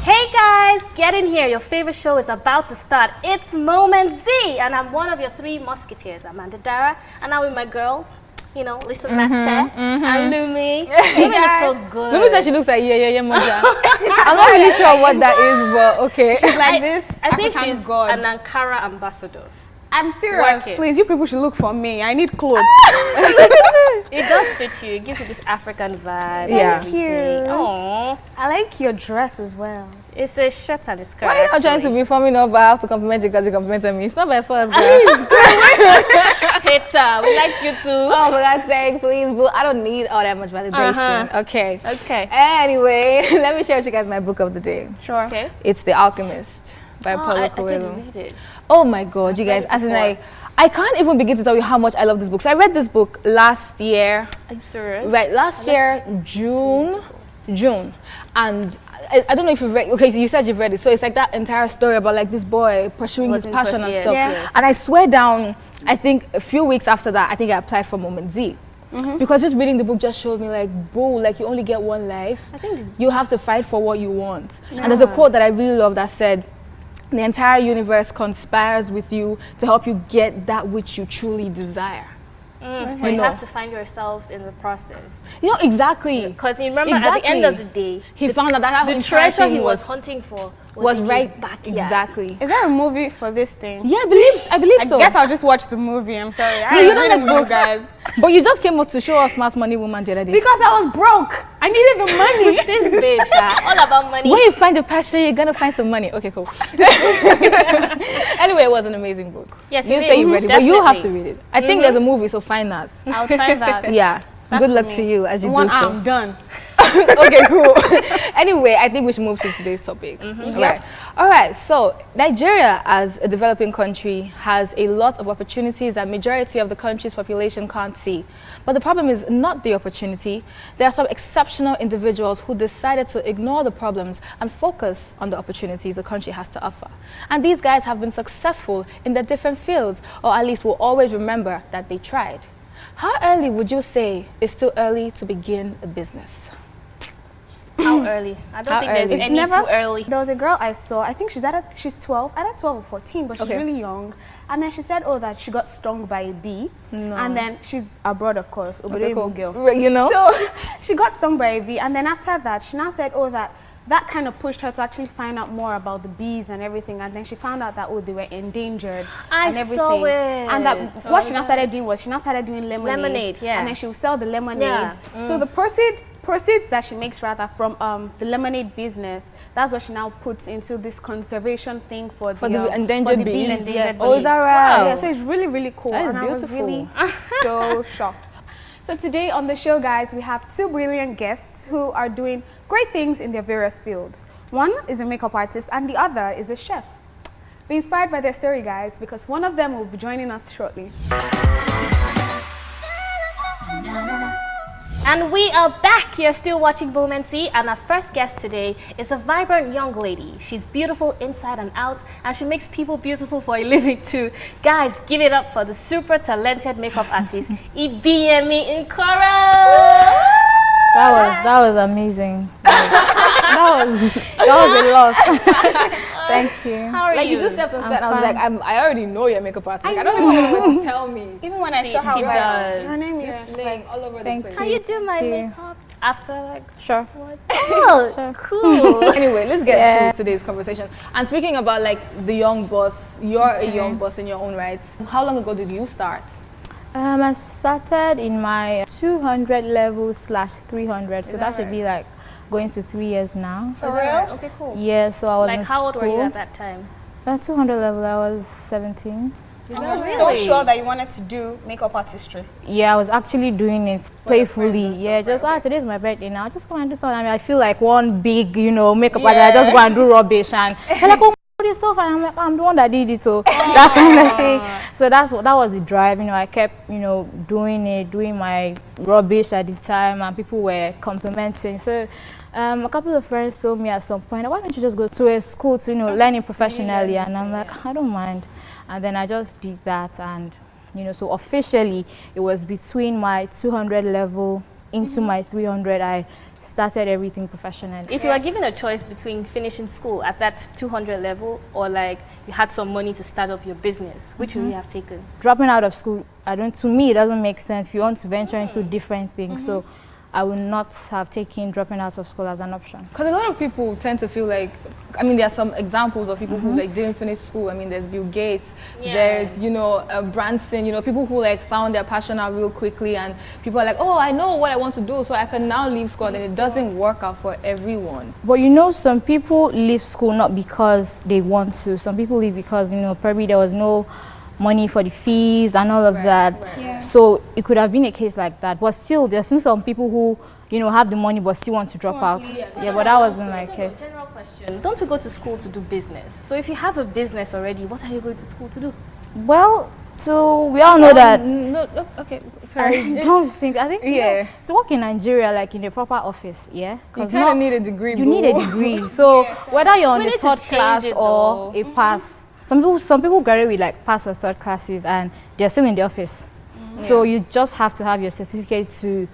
Hey guys, get in here. Your favorite show is about to start. It's Moment Z, and I'm one of your three musketeers. I'm Amanda Dara, and I'm with my girls. You know, Lisa Matcha and Lumi. Lumi looks so good. Lumi said she looks like Moja. I'm not really sure what that is, but okay. She's like this. I think she's an Ankara ambassador. I'm serious. Please, you people should look for me. I need clothes. It does fit you. It gives you this African vibe. Thank you. Aww. I like your dress as well. It's a shirt and a skirt. Why are you not trying to be forming up? I have to compliment you because you complimented me. It's not by force, girl. Hater, we like you too. Oh, for God's sake, please, boo. I don't need all that much validation. Okay. Okay. Anyway, let me share with you guys my book of the day. Sure. Okay. It's The Alchemist by Paulo Coelho. I didn't read it. Oh my God, you guys! As in, like, I can't even begin to tell you how much I love this book. So I read this book last year. Are you serious? Right, last year, June, and I don't know if you've read. Okay, so you said you've read it. So it's like that entire story about like this boy pursuing his passion and stuff. Yes. And I swear down, I think a few weeks after that, I think I applied for Moment Z. Because just reading the book just showed me like, boo, like you only get one life. I think you have to fight for what you want. And there's a quote that I really love that said, the entire universe conspires with you to help you get that which you truly desire. But you have to find yourself in the process. You know, exactly. Because you remember at the end of the day, he found out that the treasure he was hunting for was right back. Exactly. Is there a movie for this thing? Yeah, I believe so. I guess I'll just watch the movie. I'm sorry. You don't like books, guys. But you just came out to show us Mass Money Woman the other day. Because I was broke. I needed the money. This babe, all about money. When you find your passion, you're gonna find some money. Okay, cool. Anyway, it was an amazing book. Yes, you say you read it, but you have to read it. I think there's a movie, so find that. I'll find that. Yeah. Good luck to you as you do so. I'm done. Okay, cool. Anyway, I think we should move to today's topic. Right. All right. So Nigeria, as a developing country, has a lot of opportunities that majority of the country's population can't see. But the problem is not the opportunity. There are some exceptional individuals who decided to ignore the problems and focus on the opportunities the country has to offer. And these guys have been successful in their different fields, or at least will always remember that they tried. How early would you say is too early to begin a business? How early? I don't think there's any too early. There was a girl I saw, I think she's 12, either 12 or 14, but she's really young. And then she said, that she got stung by a bee. No. And then she's abroad, of course, cool. girl. You know? So she got stung by a bee. And then after that, she now said, that kind of pushed her to actually find out more about the bees and everything. And then she found out that, they were endangered and everything. I saw it. And that what she now started doing was, she now started doing lemonade. Yeah. And then she would sell the lemonade. Yeah. So the proceeds that she makes rather from the lemonade business, that's what she now puts into this conservation thing for the endangered bees. Yes. Oh, is that right? Yeah, so it's really, really cool. That is and beautiful. I was really so shocked. So today on the show, guys, we have two brilliant guests who are doing great things in their various fields. One is a makeup artist and the other is a chef. Be inspired by their story, guys, because one of them will be joining us shortly. And we are back. You're still watching Moment Z, and our first guest today is a vibrant young lady. She's beautiful inside and out, and she makes people beautiful for a living too. Guys, give it up for the super talented makeup artist, Ibiyemi Nikoro. That was amazing. that was a lot. Thank you. How are you? Like you just stepped on set and I was like, I already know you're a makeup artist. Like, I don't even know what to tell me. Even when I saw how her name is slaying all over the place. How you do my makeup after like Sure. what? Oh, Sure. cool. Anyway, let's get to today's conversation. And speaking about like the young boss, you're a young boss in your own right. How long ago did you start? I started in my 200 level / 300, so that should be like going to 3 years now. For real? Okay, cool. Yeah, so I was Like in how old were you school. at that time? At 200 level, I was 17. I was so sure that you wanted to do makeup artistry. Yeah, I was actually doing it playfully. Yeah, just today's my birthday now. Just go and do something. I mean, I feel like one big, makeup artist. I just go and do rubbish and they're like, oh, this stuff. And I'm like, I'm the one that did it. So that kind of thing. So that was the drive. I kept, doing my rubbish at the time, and people were complimenting. So a couple of friends told me at some point, why don't you just go to a school to, learn it professionally? And I'm like, I don't mind. And then I just did that, and so officially it was between my 200 level into my 300, I started everything professionally. If you were given a choice between finishing school at that 200 level or like you had some money to start up your business, which would you have taken? Dropping out of school, to me, it doesn't make sense if you want to venture into different things. So I would not have taken dropping out of school as an option. Because a lot of people tend to feel like, I mean, there are some examples of people who like didn't finish school. I mean, there's Bill Gates, there's, you know, Branson, you know, people who like found their passion out real quickly, and people are like, oh, I know what I want to do, so I can now leave school, and it doesn't work out for everyone. But you know, some people leave school not because they want to. Some people leave because, you know, probably there was no money for the fees and all of that. Yeah. So it could have been a case like that. But still, there's still some people who, you know, have the money but still want to drop out. Yeah, but that wasn't my case. General question. Don't we go to school to do business? So if you have a business already, what are you going to school to do? Well, we all know that. No, okay, sorry. I don't think, I think, Yeah. to work in Nigeria, like in a proper office, yeah? You Because kind of need a degree, you need a degree. So whether you're on We the need to third change class it or though. a pass, some people graduate with like pass or third classes and they're still in the office. So you just have to have your certificate to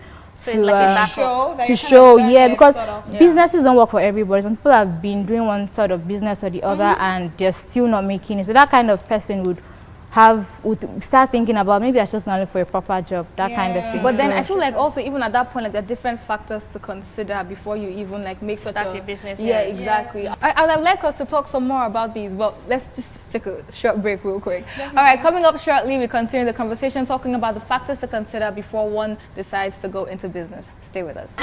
it's like a backup. Show that to you show, kind of yeah, done it, because sort of. businesses don't work for everybody. Some people have been doing one sort of business or the other and they're still not making it. So that kind of person would start thinking about, maybe I should just gonna look for a proper job, that kind of thing. But then So- I feel like also even at that point, like there are different factors to consider before you even like make such Start a your business, Yeah, yeah. exactly. I'd like us to talk some more about these, but let's just take a short break real quick. All right, coming up shortly, we continue the conversation talking about the factors to consider before one decides to go into business. Stay with us.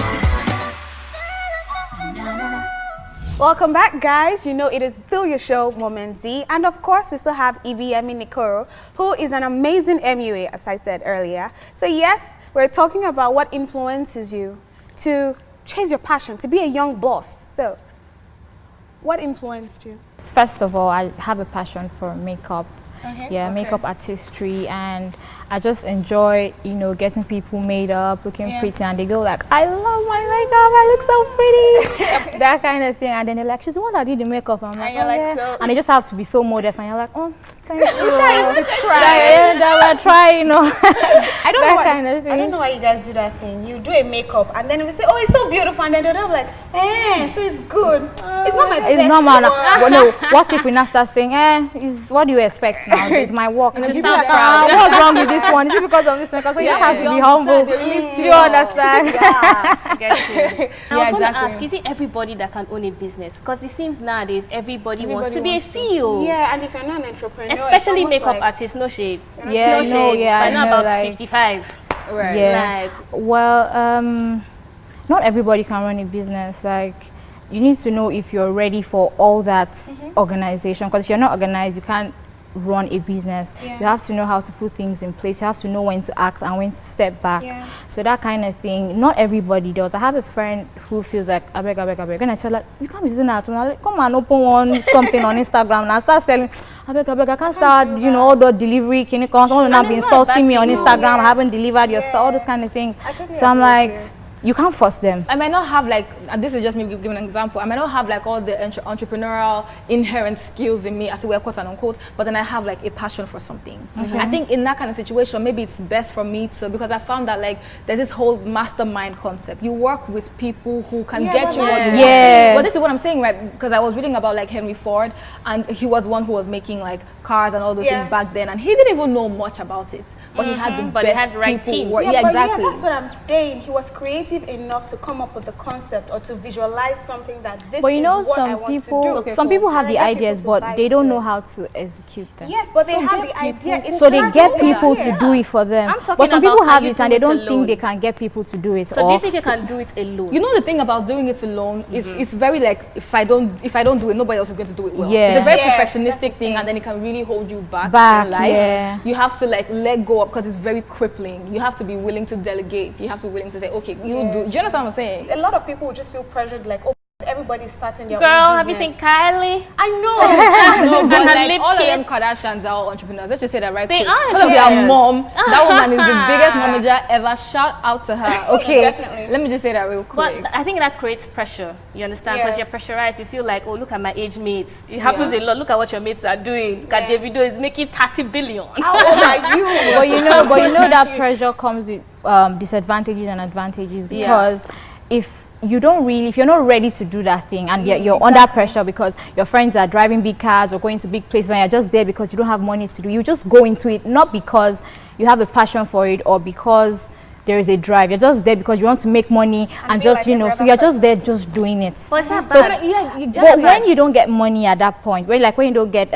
Welcome back, guys. You know it is still your show, Moment Z, and of course we still have Ibiyemi Nikoro, who is an amazing MUA, as I said earlier. So yes, we're talking about what influences you to chase your passion, to be a young boss. So, what influenced you? First of all, I have a passion for makeup. Okay. Yeah, Okay. makeup artistry, and I just enjoy, you know, getting people made up, looking pretty, and they go like, I love my makeup, I look so pretty, that kind of thing. And then they're like, she's the one that did the makeup. I'm like, And you're oh, like, yeah. so- And they just have to be so modest, and you're like, oh, thank you. I used to try. Yeah, that will try, you know. I don't that know why, kind of thing. I don't know why you guys do that thing. You do a makeup and then we say, oh, it's so beautiful, and then they're like, so it's good. It's not my best. It's normal. work. But no, what if we now start saying, what do you expect now? It's my work. And And then people people like, are proud. what's wrong with this one? Is it because of this one? So you just have to be humble. Do you understand? I get you. I was going to exactly. ask, is it everybody that can own a business? Because it seems nowadays everybody wants to Everybody be a wants to. CEO. Yeah, and if you're not an entrepreneur, it's Especially almost makeup like, artists, no shade. Yeah, no no, shade. yeah, By I now know, about like- 55. Right. Yeah. Like, Well, not everybody can run a business. Like, you need to know if you're ready for all that organization. Because if you're not organized, you can't run a business. Yeah. You have to know how to put things in place. You have to know when to act and when to step back. Yeah. So that kind of thing, not everybody does. I have a friend who feels like, I beg. And I tell her, you can't be sitting at home. Like, come and open something on Instagram and I start selling. I beg, I can't start, you know, all the delivery, can you come? Someone will not be it's not a bad insulting me on thing, Instagram. I haven't delivered your stuff, all those kind of things. I totally So I'm agree like, with you. you can't force them. I might not have like, and this is just me giving an example, I might not have like all the entrepreneurial inherent skills in me, as it were, quote and unquote, but then I have like a passion for something. I think in that kind of situation, maybe it's best for me to, because I found that like there's this whole mastermind concept. You work with people who can get you what you want. Yeah. But this is what I'm saying, right? Because I was reading about like Henry Ford, and he was one who was making like cars and all those things back then, and he didn't even know much about it. But he had the But he best had the right people. team. Yeah, but exactly. Yeah, that's what I'm saying. He was creative enough to come up with the concept or to visualize something that this But you know, is what I some want people, to do. Okay, some cool. people have And the I get ideas, people to but buy they don't into know it. how to execute them. Yes, but they So have get the people idea. who- It's So they not get all people that. to do it for them. I'm talking But some about people can have you it do and they it don't alone? think they can get people to do it. so do Or you think you can do it alone? You know the thing about doing it alone is it's very like if I don't do it, nobody else is going to do it well. Yeah. It's a very Yes, perfectionistic thing, and then it can really hold you back in life. yeah. You have to like let go up because it's very crippling. You have to be willing to delegate. You have to be willing to say, okay, you do. Do you understand what I'm saying? A lot of people will just feel pressured, like, oh, everybody's starting their Girl, own have you business. seen Kylie? I know. No, but And her like lip all of them kits. Kardashians are all entrepreneurs. Let's just say that right They quick. are Because of their entrepreneurs. mom, that woman is the biggest momager ever. Shout out to her. Okay, Definitely. let me just say that real quick. But I think that creates pressure. You understand? Because Yeah. you're pressurized. You feel like, oh, look at my age mates. It happens a lot. Look at what your mates are doing. Look at Yeah. Davido is making 30 billion. How old are you? but you know that pressure comes with disadvantages and advantages, because if you're not ready to do that thing, and you're under pressure because your friends are driving big cars or going to big places, and you're just there because you don't have money to do, you just go into it not because you have a passion for it or because there is a drive. You're just there because you want to make money and just, like, so you're just there just doing it. Well, it's not bad. But when you don't get money at that point, when you don't get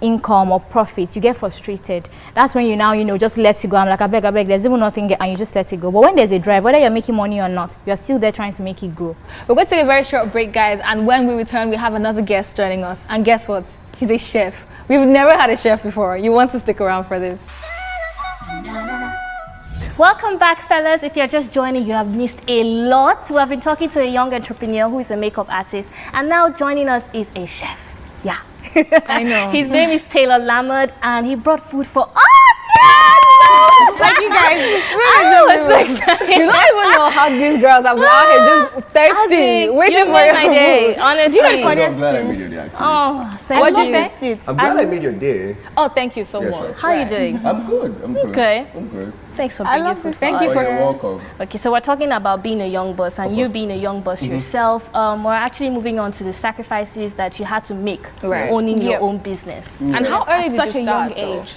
income or profit, you get frustrated. That's when you now, just let it go. I'm like, I beg, there's even nothing, and you just let it go. But when there's a drive, whether you're making money or not, you're still there trying to make it grow. We're going to take a very short break, guys, and when we return, we have another guest joining us. And guess what? He's a chef. We've never had a chef before. You want to stick around for this. Welcome back, fellas. If you're just joining, you have missed a lot. We have been talking to a young entrepreneur who is a makeup artist, and now joining us is a chef. Yeah. I know. His name is Taylor Lamod, and he brought food for us. Thank you guys. I was so excited. You don't even know how these girls are out here just thirsty, waiting for my day. food. Honestly. I'm glad I made your day, actually. Oh, thank What'd you. you say? I'm glad I made your day. Oh, thank you so Yeah, much. sure. How are you doing? I'm good. I'm good. Okay. I'm good. Thanks for I bringing love food this. for Thank us. you Oh, for you're welcome. Okay, so we're talking about being a young boss and you course. being a young boss yourself. We're actually moving on to the sacrifices that you had to make Right. owning your own business. And how early did Such you a start, young though? age.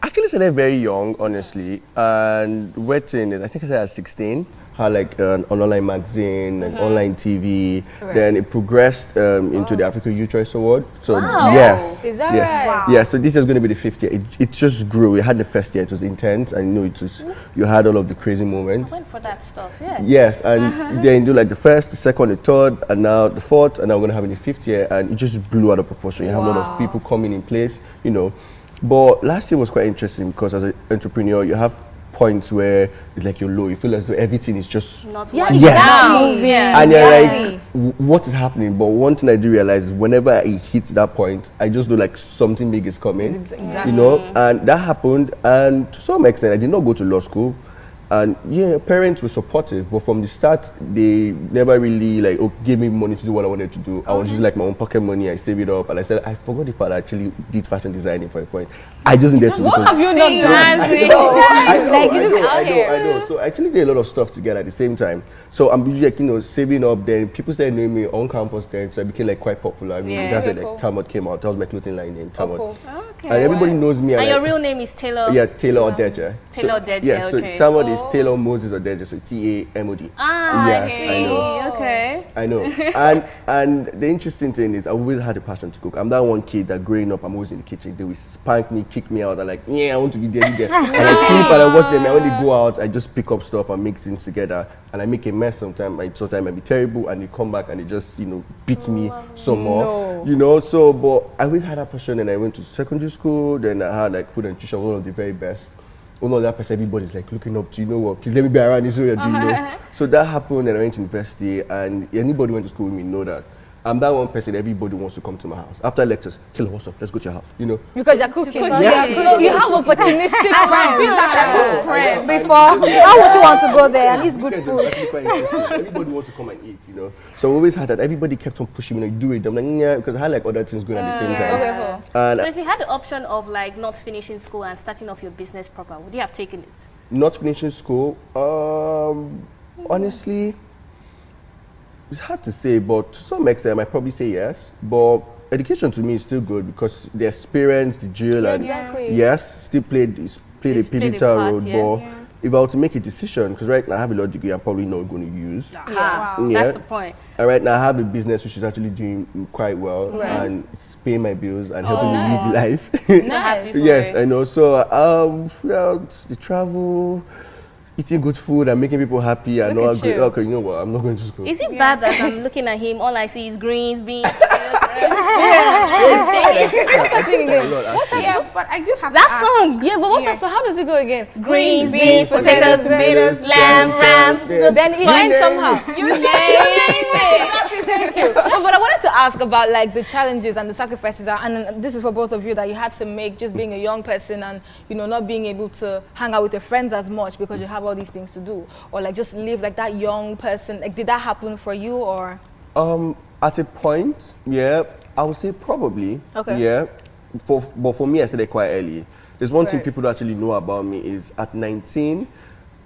I actually started very young, honestly, and waiting. I think I started at 16. Had like an online magazine, and online TV. Then it progressed into the Africa Youth Choice Award. So yes, Is that yeah. right? Yeah. So this is going to be the 5th year. It just grew. We had the first year. It was intense, and it was. You had all of the crazy moments. I went for that stuff, yeah. Yes, and then do like the 1st, the 2nd, the 3rd, and now the 4th, and now we're gonna have in the 5th year, and it just blew out of proportion. You have a lot of people coming in place, But last year was quite interesting because as an entrepreneur, you have points where it's like you're low. You feel as though everything is just Not Yeah, working. Yes. Down. Yeah. and you're like, what is happening? But one thing I do realize is whenever I hit that point, I just know like something big is coming. Exactly. And that happened. And to some extent, I did not go to law school. And yeah, parents were supportive, but from the start, they never really gave me money to do what I wanted to do. I was using like my own pocket money. I saved it up, and I said I forgot if I actually did fashion designing for a point. I just needed to do What something. have you not done? I know. So I actually did a lot of stuff together at the same time. So I'm like, saving up. Then people started knowing me on campus. Then so I became like quite popular. I mean, Yeah. that's Okay, like cool. Lamod came out. That was my clothing line name, Lamod. cool. Okay. And everybody knows me. And your like- real name is Taylor? Yeah, Taylor Odeje. Taylor So- Odeje, Yeah, so okay. Lamod is Taylor Moses Odeje, so T-A-M-O-D. Ah, Yes, okay. I know. Okay. I know. and the interesting thing is, I always had a passion to cook. I'm that one kid that growing up, I'm always in the kitchen. They will spank me, kick me out. I'm like, yeah, I want to be there. And I keep and I watch them. And when they go out, I just pick up stuff and make things together. And I make a mess sometimes. Sometimes I be terrible, and they come back and they just, beat me some more. So, but I always had that passion, and I went to secondary school. Then I had like food and nutrition, one of the very best. One of that person, everybody's like looking up to, please let me be around, this is what you're doing, So that happened, and I went to university, and anybody went to school with me know that I'm that one person everybody wants to come to my house. After lectures, Taylor, what's up? Let's go to your house, Because you're cooking. Yeah. You have opportunistic friends. Before, why would you want to go there? And it's good Weekends food. are actually quite interesting. Everybody wants to come and eat, So I always had that. Everybody kept on pushing me, do it. I'm like, yeah, because I had like other things going at the same time. Okay, cool. And So if you had the option of like not finishing school and starting off your business proper, would you have taken it? not finishing school, honestly, it's hard to say, but to some extent, I probably say yes. But education to me is still good because the experience, the drill, and yes, still played a pivotal role. But if I were to make a decision, because right now I have a law degree, I'm probably not going to use. That's the point. And right now I have a business which is actually doing quite well, and it's paying my bills and helping me live the life. Nice. Yes, I know. So, the travel, eating good food and making people happy and all great. Okay, you know what? I'm not going to school. Is it bad that I'm looking at him, all I see is greens, beans? What's that thing again? Yeah, but I do have That to ask. song! Yeah, but what's that? So how does it go again? Greens, beans, potatoes, tomatoes, lamb, rams. Then it ends somehow. You name it. Thank you. But I wanted to ask about like the challenges and the sacrifices, and this is for both of you, that you had to make just being a young person and not being able to hang out with your friends as much because you have all these things to do, or like just live like that young person. Like, did that happen for you, or? At a point, yeah, I would say probably. Okay. Yeah, but for me, I started quite early. There's one thing people don't actually know about me is at 19,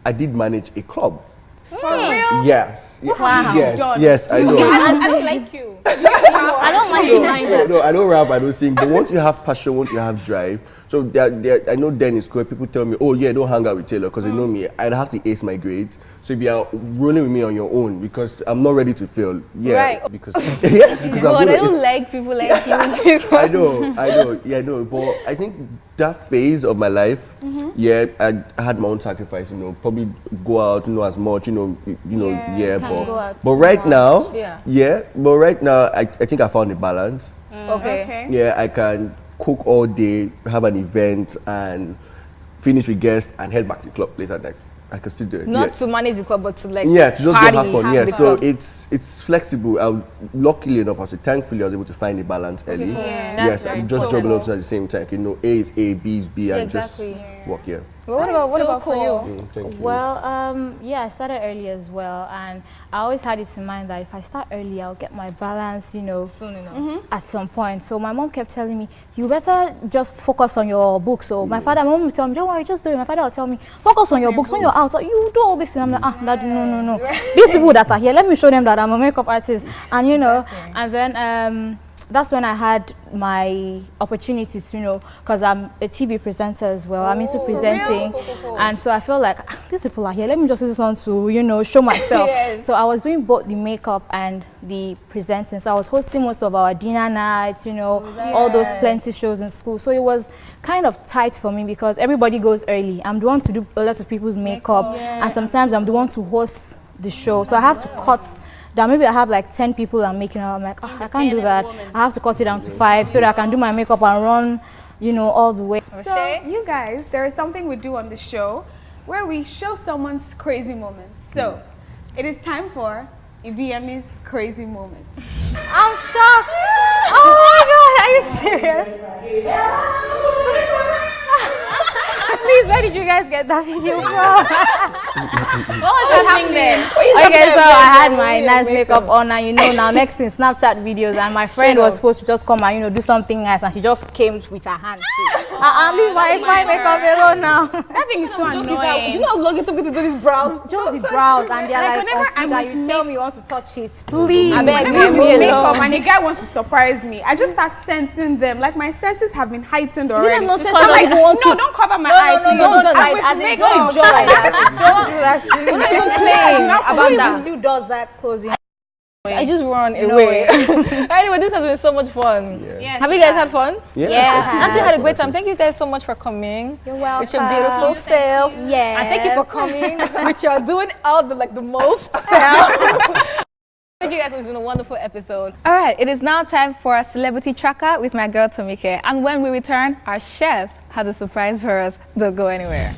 I did manage a club. For real? Yes. Wow. Yes, I know. I don't like you. I don't like you either. No, I don't rap, I don't sing. But once you have passion, once you have drive, so I know then in school, people tell me, oh yeah, don't hang out with Taylor because they know me. I'd have to ace my grades. So if you are rolling with me on your own, because I'm not ready to fail, Right. because because God, I'm I gonna don't like people like you. I know, yeah, no, but I think that phase of my life, yeah, I had my own sacrifice, probably go out, as much, but right now, but right now, I think I found a balance. Okay. Yeah, I can cook all day, have an event, and finish with guests, and head back to the club place at night. I can still do it. Not to manage the club, but to to just go party, have fun. have Yeah, the so club. it's flexible. Luckily enough, thankfully, I was able to find a balance early. Yes, That's just very juggle cool. up at the same time. A is A, B is B, and exactly. just work. Yeah. Well, what about for you? Thank you. Well, yeah, I started early as well, and I always had this in mind that if I start early, I'll get my balance, Soon enough. at some point. So my mom kept telling me, you better just focus on your books. So my mom would tell me, don't worry, just do it. My father would tell me, focus on your books. When you're out, so you do all this. And I'm like, Daddy, no. These people that are here, let me show them that I'm a makeup artist. And and then that's when I had my opportunities, because I'm a TV presenter as well. I'm into presenting. Cool. And so I felt like, these people are here, let me just use this one to, show myself. Yes. So I was doing both the makeup and the presenting. So I was hosting most of our dinner nights, all those plenty shows in school. So it was kind of tight for me because everybody goes early. I'm the one to do a lot of people's makeup. And sometimes I'm the one to host the show. So I have to cut down. Maybe I have like 10 people I'm making up. I'm like, I can't do that. I have to cut it down to 5 so that I can do my makeup and run, all the way. So, you guys, there is something we do on the show where we show someone's crazy moments. So, it is time for Ibiyemi's crazy moment. I'm shocked. Oh my God, are you serious? Please, where did you guys get that video from? What was happening there? Okay, so I had my nice makeup on, and now next thing Snapchat videos, and my friend was supposed to just come and do something nice, and she just came with her hand. Leave my makeup alone now. That thing is so annoying. Do you know how long it took me to do these brows? Just the brows, and they're like, whenever I'm you tell me you want to touch it, please. I beg Whenever I'm you, with alone. makeup and a guy wants to surprise me, I just start sensing them. Like my senses have been heightened already. nonsense I'm that like, you want no, to- don't cover my eye, please. don't I'm like- with as in, makeup. don't enjoy that. Don't do that to me. We're not even playing about that. Who does that closing? I just run away. Anyway, this has been so much fun. Yeah. Have you guys had fun? Yeah. Auntie had a great time. Thank you guys so much for coming. You're welcome. With your beautiful self. Yeah. And thank you for coming. Which you're doing all the most. Thank you guys. It's been a wonderful episode. All right, it is now time for a celebrity tracker with my girl Tomike. And when we return, our chef has a surprise for us. Don't go anywhere.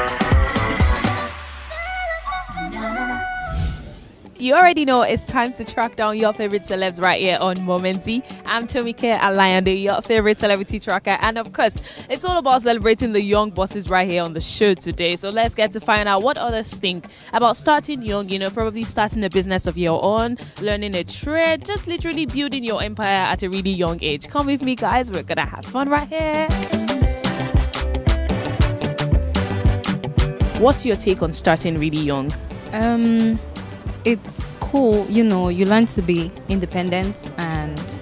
You already know it's time to track down your favorite celebs right here on Momenty. I'm Tomike Alayande, your favorite celebrity tracker. And of course, it's all about celebrating the young bosses right here on the show today. So let's get to find out what others think about starting young, probably starting a business of your own, learning a trade, just literally building your empire at a really young age. Come with me, guys. We're going to have fun right here. What's your take on starting really young? It's cool, you learn to be independent and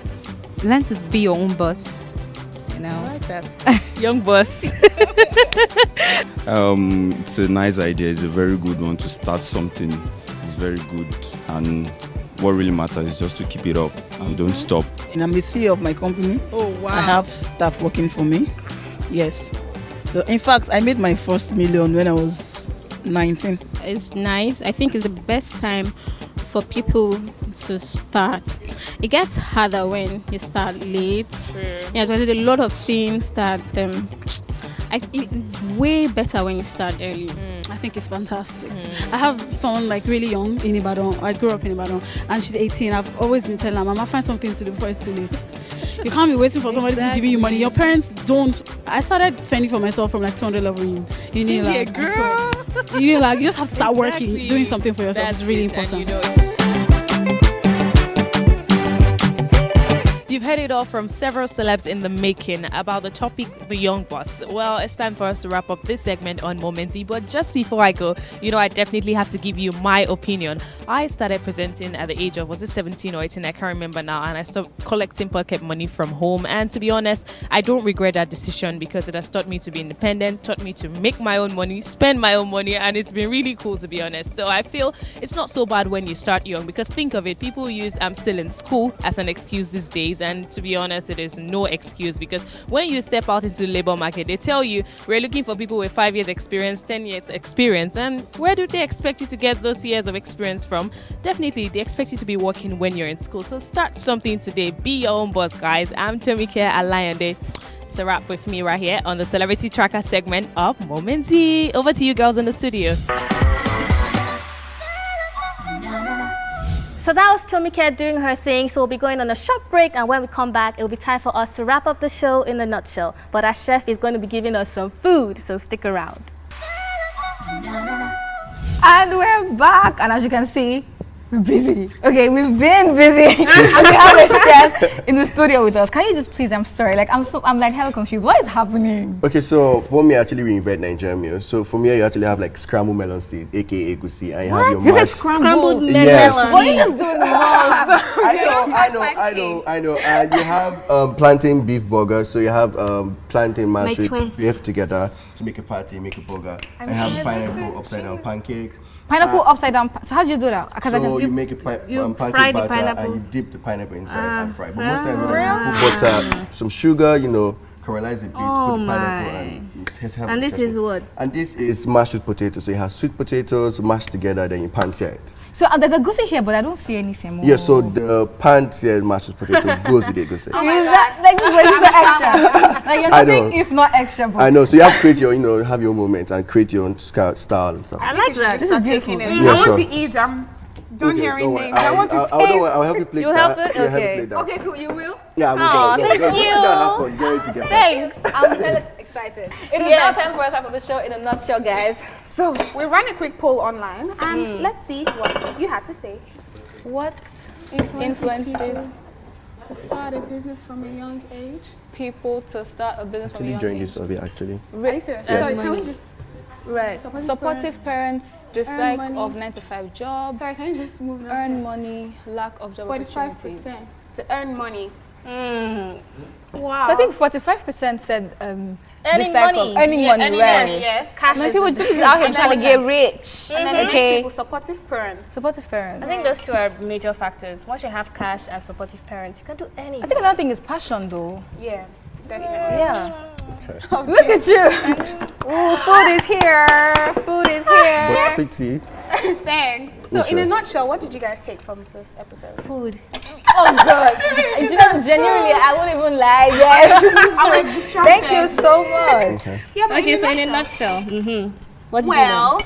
learn to be your own boss, I like that. Young boss. It's a nice idea. It's a very good one to start something. It's very good, and what really matters is just to keep it up and don't stop. And I'm the CEO of my company. Oh, wow. I have staff working for me. Yes. So in fact, I made my first million when I was 19. It's nice. I think it's the best time for people to start. It gets harder when you start late. True. Yeah, there's a lot of things that it's way better when you start early. I think it's fantastic. I have someone like really young in Ibadan. I grew up in Ibadan and she's 18. I've always been telling her, Mama, find something to do before it's too late. You can't be waiting for somebody to be giving you money. Your parents don't. I started fending for myself from like 200 level in Unilag. Girl. You just have to start working, doing something for yourself. It's really important. You've heard it all from several celebs in the making about the topic, the young boss. Well, it's time for us to wrap up this segment on Momenty. But just before I go, I definitely have to give you my opinion. I started presenting at the age of, was it 17 or 18? I can't remember now. And I stopped collecting pocket money from home. And to be honest, I don't regret that decision because it has taught me to be independent, taught me to make my own money, spend my own money. And it's been really cool, to be honest. So I feel it's not so bad when you start young, because think of it, people use I'm still in school as an excuse these days, and to be honest, it is no excuse, because when you step out into the labor market, they tell you we're looking for people with 5 years experience, 10 years experience, and where do they expect you to get those years of experience from? Definitely they expect you to be working when you're in school. So start something today, be your own boss, guys. I'm Tomike Alayande. It's a wrap with me right here on the Celebrity Tracker segment of Momenty. Over to you girls in the studio. So that was Tomike doing her thing. So we'll be going on a short break, and when we come back, it'll be time for us to wrap up the show in a nutshell. But our chef is going to be giving us some food, so stick around. And we're back, and as you can see, we're busy. Okay, we've been busy. And we have a chef in the studio with us. Can you just please, I'm sorry, I'm like hella confused. What is happening? Okay, so for me, actually, we invent Nigerian meals. So for me, you actually have like scrambled melon seed, aka egusi, and you have your This is mashed. scrambled melon. Yes. What are you just doing the most? I know. And you have plantain beef burgers. So you have plantain mashed with beef together to make a patty, make a burger. And have pineapple upside down pancakes. Pineapple upside down. So how do you do that? So you make a pancake batter and you dip the pineapple inside and fry. But most times when you put butter, some sugar, caramelize the beef, put the pineapple, and it's healthy. And this is what? And this is mashed with potatoes. So you have sweet potatoes mashed together, then you pan-sear it. So there's a goosey here, but I don't see any semo. Yeah, so the pan-seared mashed with potatoes goes with the goosey. Oh my God. Like this is extra. Like you're nothing if not extra. But I know. So you have to create your, have your moment and create your own style and stuff. I like that. This is beautiful. I want to eat. I'm done hearing names. I want to taste. I'll help you plate You that. help it? Yeah, help you Okay. plate that. okay, cool. You will. Yeah, we'll go. thank Just sit down and have fun. Get ready to get Thanks. I'm really excited. It is now time for us to have the show in a nutshell, guys. So we ran a quick poll online, and let's see what you had to say. What influences To start a business from a young age. people to start a business from a Actually, young during age? this survey, actually. Are you serious? Yeah. Sorry, can we just Right. Supportive parents, dislike money. of 9-to-5 job, Sorry, can you just move on? earn money, lack of job 45% opportunities. to earn money. Wow. So I think 45% said Earning dislike money. of earning money, earning right? money, yes. Cash When is people the just biggest out here thing. trying to get rich. And then the next Okay. people, supportive parents. Supportive parents. I think those two are major factors. Once you have cash and supportive parents, you can do anything. I think another thing is passion, though. Yeah, definitely. Yeah. Look at you. Ooh, food is here. Food is here. But pity. Thanks. So, in a nutshell, what did you guys take from this episode? Food. Oh God. Genuinely, I wouldn't even lie. Yes. I'm like distracted. Thank you so much. Okay. Yeah, but Okay, in so a in a nutshell, nutshell, what did you well,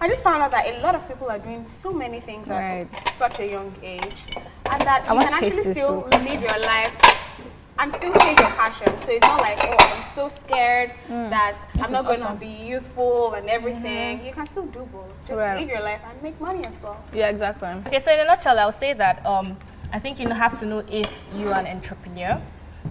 I just found out that a lot of people are doing so many things Right. at such a young age, and that you must can taste actually this still live your life and still chase your passion. So it's not like, oh, I'm so scared that I'm not going to be youthful and everything. You can still do both. Just Right. live your life and make money as well. Yeah, exactly. Okay, so in a nutshell, I'll say that I think you have to know if you are an entrepreneur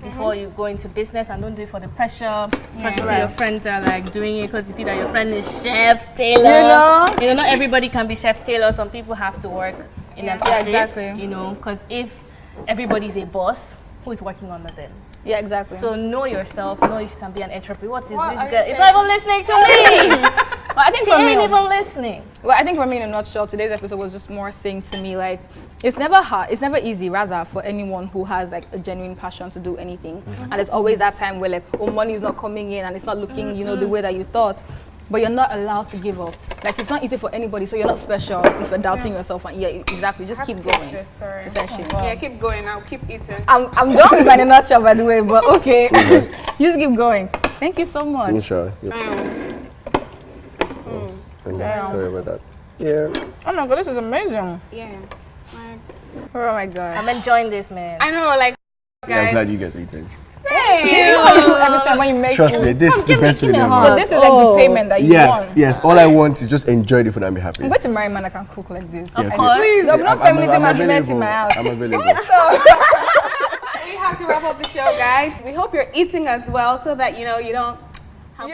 before you go into business, and don't do it for the pressure. Because you see your friends are like doing it because you see that your friend is chef, tailor. You know, not everybody can be chef, tailor. Some people have to work in an office. exactly. You know, because if everybody's a boss, who is working under them? Yeah, exactly. So know yourself, know if you can be an entrepreneur. What is What are this you girl? It's not even listening to me. Well, I think She for me, ain't even listening. well, I think for me, in a nutshell, today's episode was just more saying to me, like, it's never hard, it's never easy, rather, for anyone who has like a genuine passion to do anything. And there's always that time where like, oh, money is not coming in and it's not looking, the way that you thought. But you're not allowed to give up. Like, it's not easy for anybody, so you're not special if you're doubting yourself. And yeah, exactly, just keep going. Essentially. Yeah, keep going. I'll keep eating. I'm done with my in a nutshell, by the way, but okay. You just keep going. Thank you so much. Sure. Sorry about that. Yeah. Oh my God, this is amazing. Yeah. Oh my God. I'm enjoying this, man. I know, like, Yeah, I'm guys. glad you guys are eating. You know how you do every time when you make Trust food? me, this is the best feeling ever. So this is like the payment that you want. Yes. All I want is just enjoy the food and be happy. I'm going to marry a man that can cook like this. Yes, course. Please, I'm not feminism arguments in my house. I'm available. have to wrap up the show, guys. We hope you're eating as well so that, you don't have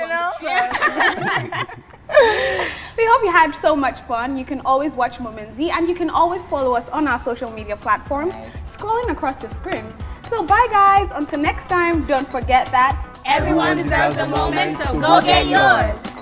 We hope you had so much fun. You can always watch Momenzi and you can always follow us on our social media platforms, scrolling across your screen. So bye guys, until next time, don't forget that Everyone deserves a moment, so go get yours.